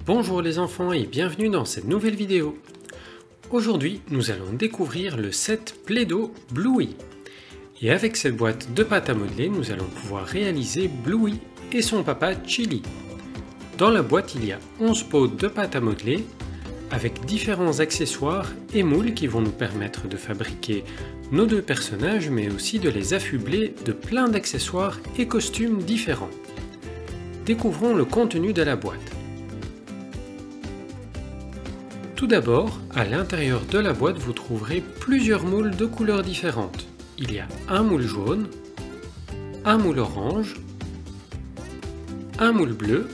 Bonjour les enfants et bienvenue dans cette nouvelle vidéo. Aujourd'hui, nous allons découvrir le set Play-Doh Bluey. Et avec cette boîte de pâte à modeler, nous allons pouvoir réaliser Bluey et son papa Chili. Dans la boîte, il y a 11 pots de pâte à modeler avec différents accessoires et moules qui vont nous permettre de fabriquer nos deux personnages, mais aussi de les affubler de plein d'accessoires et costumes différents. Découvrons le contenu de la boîte. Tout d'abord, à l'intérieur de la boîte, vous trouverez plusieurs moules de couleurs différentes. Il y a un moule jaune, un moule orange, un moule bleu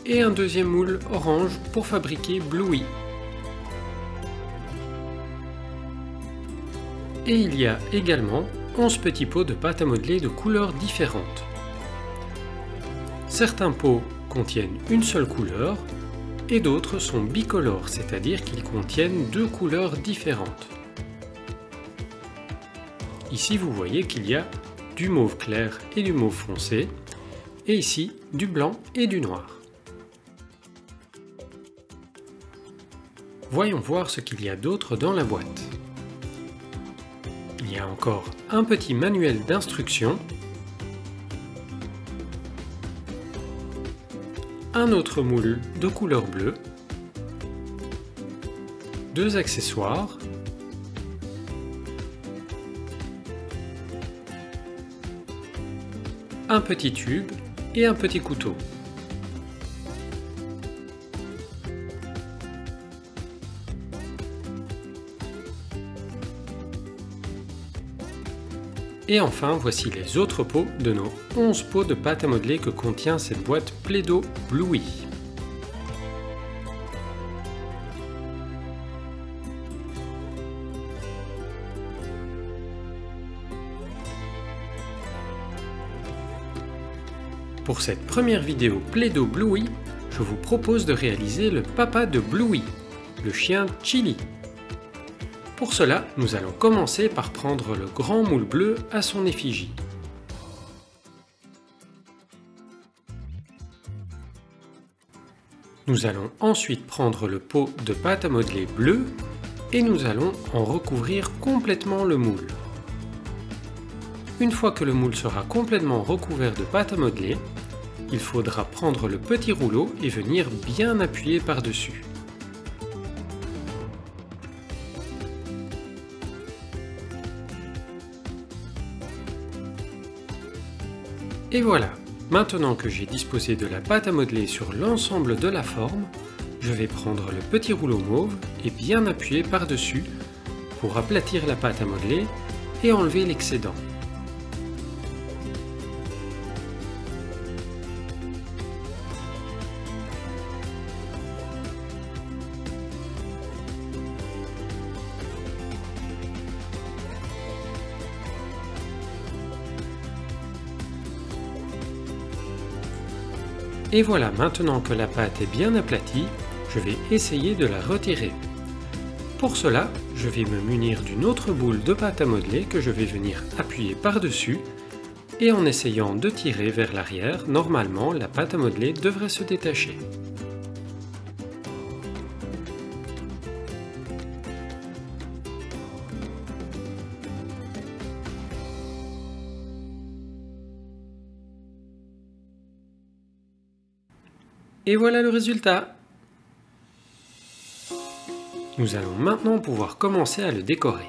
et un deuxième moule orange pour fabriquer Bluey. Et il y a également 11 petits pots de pâte à modeler de couleurs différentes. Certains pots contiennent une seule couleur et d'autres sont bicolores, c'est-à-dire qu'ils contiennent deux couleurs différentes. Ici vous voyez qu'il y a du mauve clair et du mauve foncé, et ici du blanc et du noir. Voyons voir ce qu'il y a d'autre dans la boîte. Il y a encore un petit manuel d'instructions, un autre moule de couleur bleue, deux accessoires, un petit tube et un petit couteau. Et enfin, voici les autres pots de nos 11 pots de pâte à modeler que contient cette boîte Play-Doh Bluey. Pour cette première vidéo Play-Doh Bluey, je vous propose de réaliser le papa de Bluey, le chien Chili. Pour cela, nous allons commencer par prendre le grand moule bleu à son effigie. Nous allons ensuite prendre le pot de pâte à modeler bleu et nous allons en recouvrir complètement le moule. Une fois que le moule sera complètement recouvert de pâte à modeler, il faudra prendre le petit rouleau et venir bien appuyer par-dessus. Et voilà, maintenant que j'ai disposé de la pâte à modeler sur l'ensemble de la forme, je vais prendre le petit rouleau mauve et bien appuyer par-dessus pour aplatir la pâte à modeler et enlever l'excédent. Et voilà, maintenant que la pâte est bien aplatie, je vais essayer de la retirer. Pour cela, je vais me munir d'une autre boule de pâte à modeler que je vais venir appuyer par-dessus, et en essayant de tirer vers l'arrière, normalement la pâte à modeler devrait se détacher. Et voilà le résultat! Nous allons maintenant pouvoir commencer à le décorer.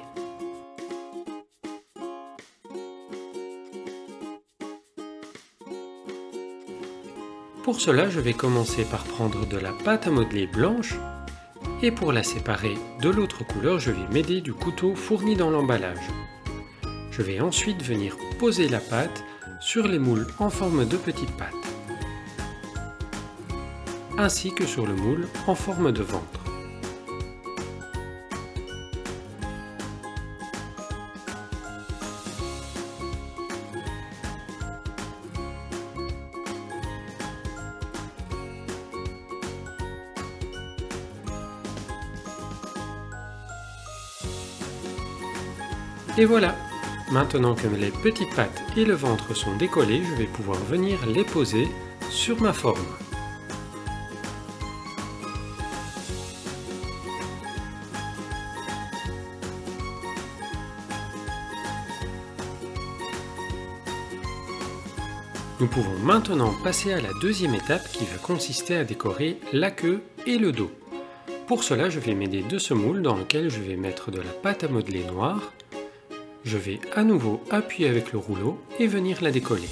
Pour cela, je vais commencer par prendre de la pâte à modeler blanche et pour la séparer de l'autre couleur, je vais m'aider du couteau fourni dans l'emballage. Je vais ensuite venir poser la pâte sur les moules en forme de petites pattes, ainsi que sur le moule en forme de ventre. Et voilà! Maintenant que les petites pattes et le ventre sont décollés, je vais pouvoir venir les poser sur ma forme. Nous pouvons maintenant passer à la deuxième étape qui va consister à décorer la queue et le dos. Pour cela, je vais m'aider de ce moule dans lequel je vais mettre de la pâte à modeler noire. Je vais à nouveau appuyer avec le rouleau et venir la décoller.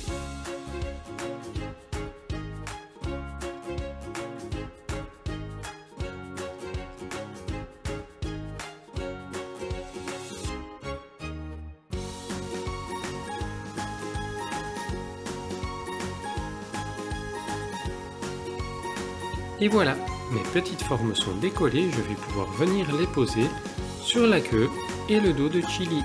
Et voilà, mes petites formes sont décollées, je vais pouvoir venir les poser sur la queue et le dos de Chili.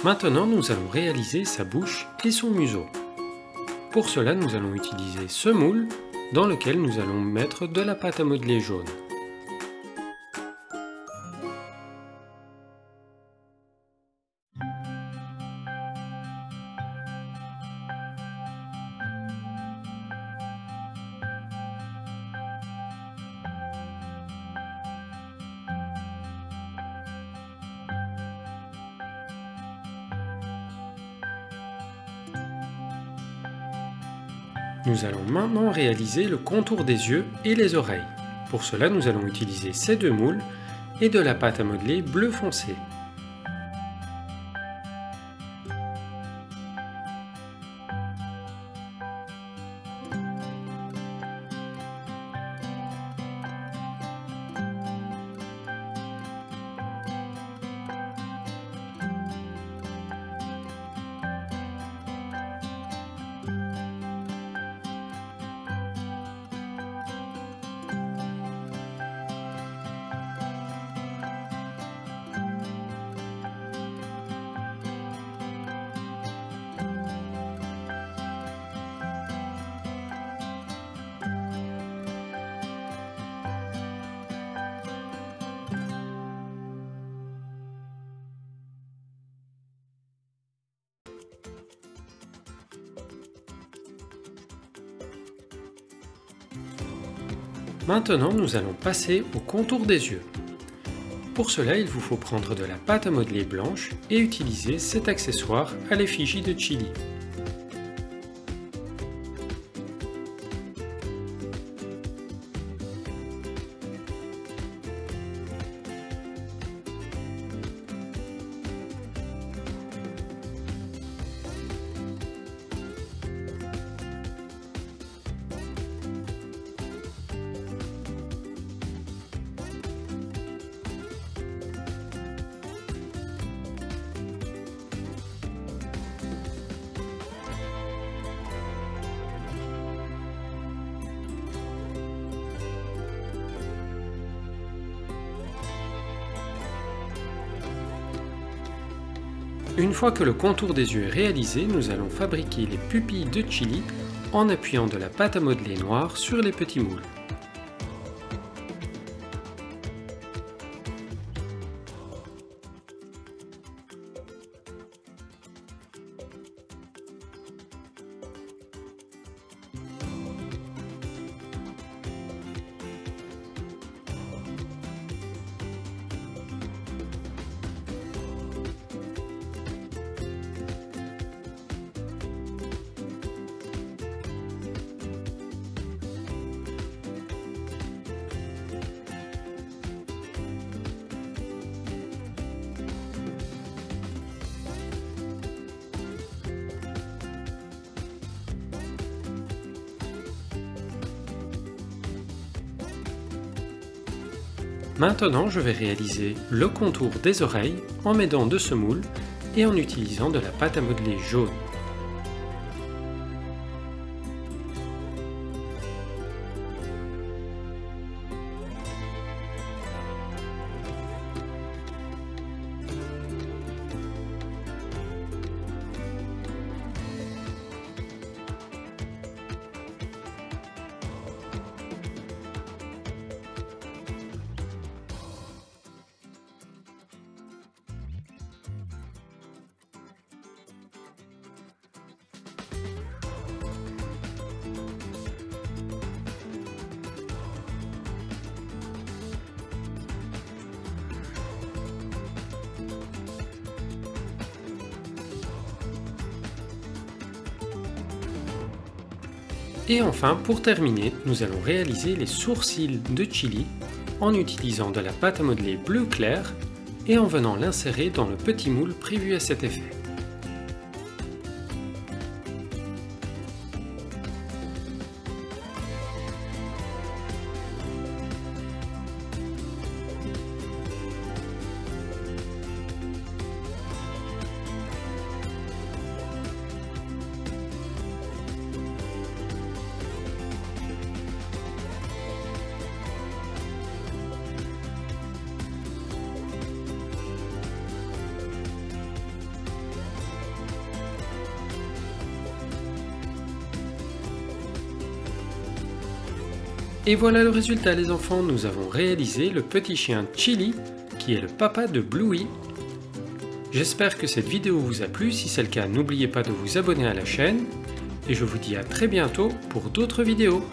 Maintenant, nous allons réaliser sa bouche et son museau. Pour cela, nous allons utiliser ce moule dans lequel nous allons mettre de la pâte à modeler jaune. Nous allons maintenant réaliser le contour des yeux et les oreilles. Pour cela, nous allons utiliser ces deux moules et de la pâte à modeler bleu foncé. Maintenant, nous allons passer au contour des yeux. Pour cela, il vous faut prendre de la pâte à modeler blanche et utiliser cet accessoire à l'effigie de Chili. Une fois que le contour des yeux est réalisé, nous allons fabriquer les pupilles de Chili en appuyant de la pâte à modeler noire sur les petits moules. Maintenant, je vais réaliser le contour des oreilles en m'aidant de ce moule et en utilisant de la pâte à modeler jaune. Et enfin, pour terminer, nous allons réaliser les sourcils de Chili en utilisant de la pâte à modeler bleu clair et en venant l'insérer dans le petit moule prévu à cet effet. Et voilà le résultat les enfants, nous avons réalisé le petit chien Chili qui est le papa de Bluey. J'espère que cette vidéo vous a plu, si c'est le cas n'oubliez pas de vous abonner à la chaîne et je vous dis à très bientôt pour d'autres vidéos.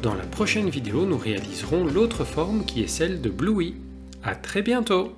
Dans la prochaine vidéo nous réaliserons l'autre forme qui est celle de Bluey. À très bientôt!